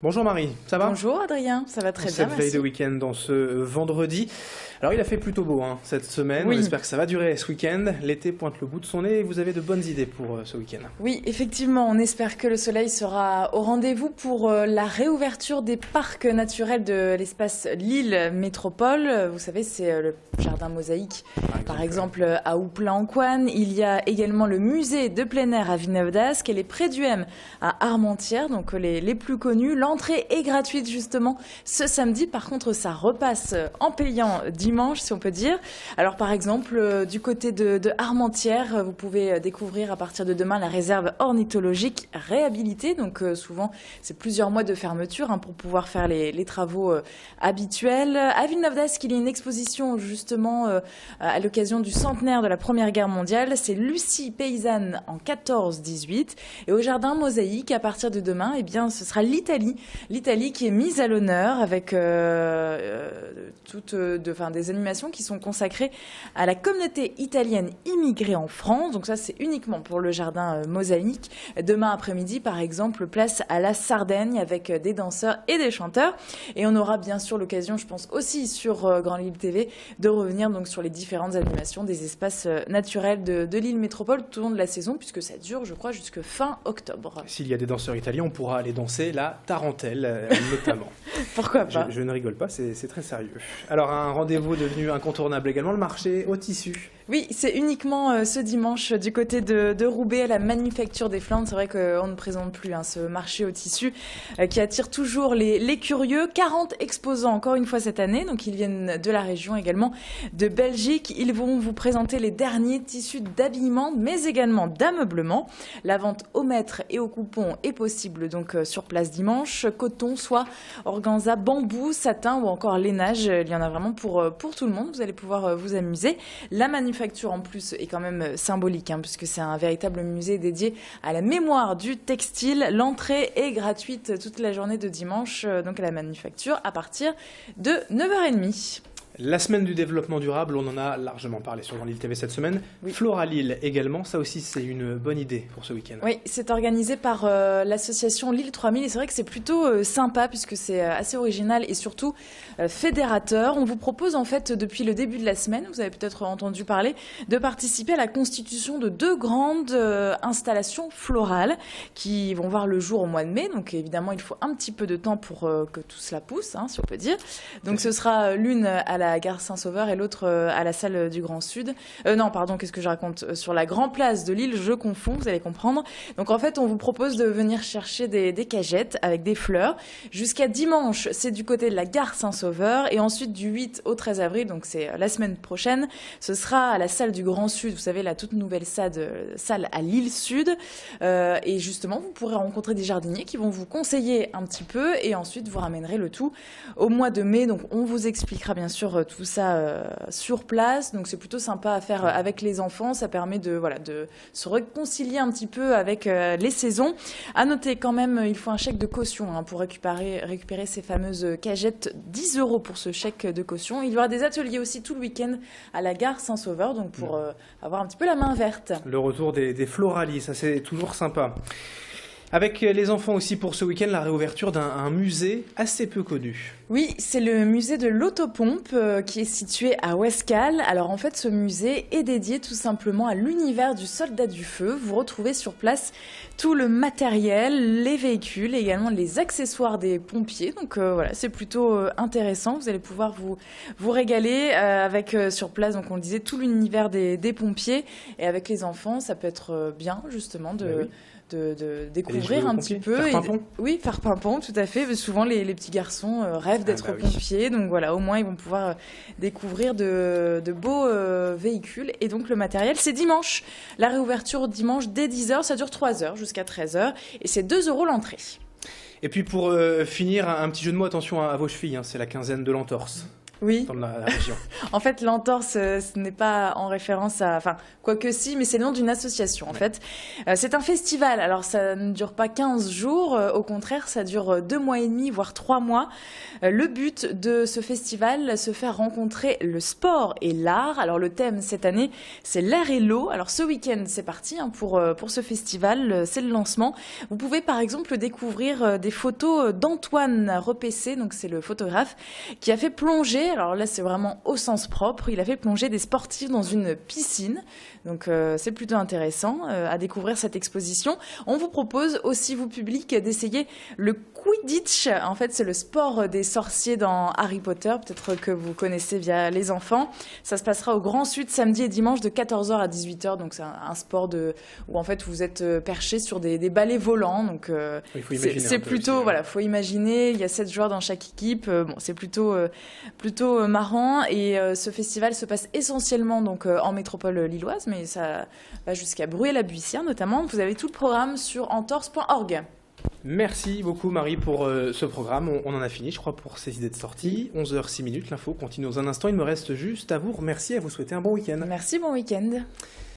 Bonjour Marie, ça va? Bonjour Adrien, ça va très bien, Cette veille de merci. week-end dans ce vendredi. Alors il a fait plutôt beau cette semaine, on Oui. espère que ça va durer ce week-end. L'été pointe le bout de son nez et vous avez de bonnes idées pour ce week-end. Oui, effectivement, on espère que le soleil sera au rendez-vous pour la réouverture des parcs naturels de l'espace Lille Métropole. Vous savez, c'est le jardin mosaïque, par exemple à Houpla-en-Couanne. Il y a également le musée de plein air à Villeneuve-d'Ascq et les Prés-du-Hem à Armentières, donc les plus connus. L'entrée est gratuite justement ce samedi. Par contre, ça repasse en payant dimanche, si on peut dire. Alors par exemple, du côté de Armentières, vous pouvez découvrir à partir de demain la réserve ornithologique réhabilitée. Donc souvent, c'est plusieurs mois de fermeture pour pouvoir faire les travaux habituels. À Villeneuve-d'Ascq, il y a une exposition justement à l'occasion du centenaire de la Première Guerre mondiale. C'est Lucie paysanne en 14-18. Et au jardin mosaïque, à partir de demain, eh bien, ce sera l'Italie. L'Italie qui est mise à l'honneur avec des animations qui sont consacrées à la communauté italienne immigrée en France. Donc ça, c'est uniquement pour le jardin mosaïque. Demain après-midi, par exemple, place à la Sardaigne avec des danseurs et des chanteurs. Et on aura bien sûr l'occasion, je pense aussi sur Grand Lille TV, de revenir donc sur les différentes animations des espaces naturels de Lille Métropole tout au long de la saison, puisque ça dure, je crois, jusque fin octobre. S'il y a des danseurs italiens, on pourra aller danser la tarentelle, notamment. Pourquoi pas? Je ne rigole pas, c'est très sérieux. Alors un rendez-vous devenu incontournable également, le marché au tissu. Oui, c'est uniquement ce dimanche du côté de Roubaix à la Manufacture des Flandres. C'est vrai qu'on ne présente plus ce marché au tissu qui attire toujours les curieux. 40 exposants encore une fois cette année, donc ils viennent de la région également, de Belgique. Ils vont vous présenter les derniers tissus d'habillement, mais également d'ameublement. La vente au mètre et au coupon est possible donc sur place dimanche. Coton, soie, organza, bambou, satin ou encore lainage. Il y en a vraiment pour tout le monde. Vous allez pouvoir vous amuser. La manufacture en plus est quand même symbolique puisque c'est un véritable musée dédié à la mémoire du textile. L'entrée est gratuite toute la journée de dimanche donc à la manufacture à partir de 9h30. La semaine du développement durable, on en a largement parlé sur Grand Lille TV cette semaine. Oui. Flora Lille également, ça aussi c'est une bonne idée pour ce week-end. Oui, c'est organisé par l'association Lille 3000 et c'est vrai que c'est plutôt sympa puisque c'est assez original et surtout fédérateur. On vous propose en fait depuis le début de la semaine, vous avez peut-être entendu parler, de participer à la constitution de 2 grandes installations florales qui vont voir le jour au mois de mai. Donc évidemment, il faut un petit peu de temps pour que tout cela pousse, si on peut dire. Donc ce sera l'une à la gare Saint-Sauveur et l'autre à la salle du Grand Sud. Non, pardon, qu'est-ce que je raconte? Sur la Grand Place de Lille, je confonds, vous allez comprendre. Donc en fait, on vous propose de venir chercher des cagettes avec des fleurs. Jusqu'à dimanche, c'est du côté de la gare Saint-Sauveur. Et ensuite, du 8 au 13 avril, donc c'est la semaine prochaine, ce sera à la salle du Grand Sud. Vous savez, la toute nouvelle salle à Lille Sud. Et justement, vous pourrez rencontrer des jardiniers qui vont vous conseiller un petit peu. Et ensuite, vous ramènerez le tout au mois de mai. Donc on vous expliquera bien sûr tout ça sur place, donc c'est plutôt sympa à faire avec les enfants, ça permet de se réconcilier un petit peu avec les saisons. À noter quand même, il faut un chèque de caution pour récupérer ces fameuses cagettes, 10 € pour ce chèque de caution. Il y aura des ateliers aussi tout le week-end à la gare Saint-Sauveur, donc pour avoir un petit peu la main verte. Le retour des floralies, ça c'est toujours sympa. Avec les enfants aussi pour ce week-end, la réouverture d'un musée assez peu connu. Oui, c'est le musée de l'autopompe qui est situé à Ouescal. Alors en fait, ce musée est dédié tout simplement à l'univers du soldat du feu. Vous retrouvez sur place tout le matériel, les véhicules, et également les accessoires des pompiers. Donc voilà, c'est plutôt intéressant. Vous allez pouvoir vous régaler avec sur place, donc on le disait, tout l'univers des pompiers. Et avec les enfants, ça peut être bien justement de découvrir un petit peu. Faire pimpon. Oui, faire pimpon, tout à fait. Souvent, les petits garçons rêvent d'être pompiers. Donc voilà, au moins, ils vont pouvoir découvrir de beaux véhicules. Et donc, le matériel, c'est dimanche. La réouverture dimanche dès 10h, ça dure 3 heures jusqu'à 13h. Et c'est 2 € l'entrée. Et puis pour finir, un petit jeu de mots, attention à vos chevilles, c'est la quinzaine de l'entorse. Oui. dans la région. En fait, l'entorse, ce n'est pas en référence à... Enfin, quoique si, mais c'est le nom d'une association, en fait. C'est un festival. Alors, ça ne dure pas 15 jours. Au contraire, ça dure 2 mois et demi, voire 3 mois. Le but de ce festival, se faire rencontrer le sport et l'art. Alors, le thème, cette année, c'est l'air et l'eau. Alors, ce week-end, c'est parti pour ce festival. C'est le lancement. Vous pouvez, par exemple, découvrir des photos d'Antoine Repessé. Donc, c'est le photographe qui a fait plonger. Alors là, c'est vraiment au sens propre. Il a fait plonger des sportifs dans une piscine. Donc, c'est plutôt intéressant à découvrir cette exposition. On vous propose aussi, vous public, d'essayer le Quidditch. En fait, c'est le sport des sorciers dans Harry Potter. Peut-être que vous connaissez via les enfants. Ça se passera au Grand Sud samedi et dimanche de 14h à 18h. Donc, c'est un sport où en fait, vous êtes perché sur des balais volants. Donc, Il faut imaginer c'est un peu plutôt, aussi, voilà, faut imaginer. Il y a 7 joueurs dans chaque équipe. Bon, c'est plutôt marrant. Et ce festival se passe essentiellement donc en métropole lilloise, mais ça va jusqu'à Bruay-la-Buissière notamment. Vous avez tout le programme sur entorse.org. Merci beaucoup Marie pour ce programme. On en a fini, je crois, pour ces idées de sortie. 11h06, l'info continue dans un instant. Il me reste juste à vous remercier et à vous souhaiter un bon week-end. Merci, bon week-end.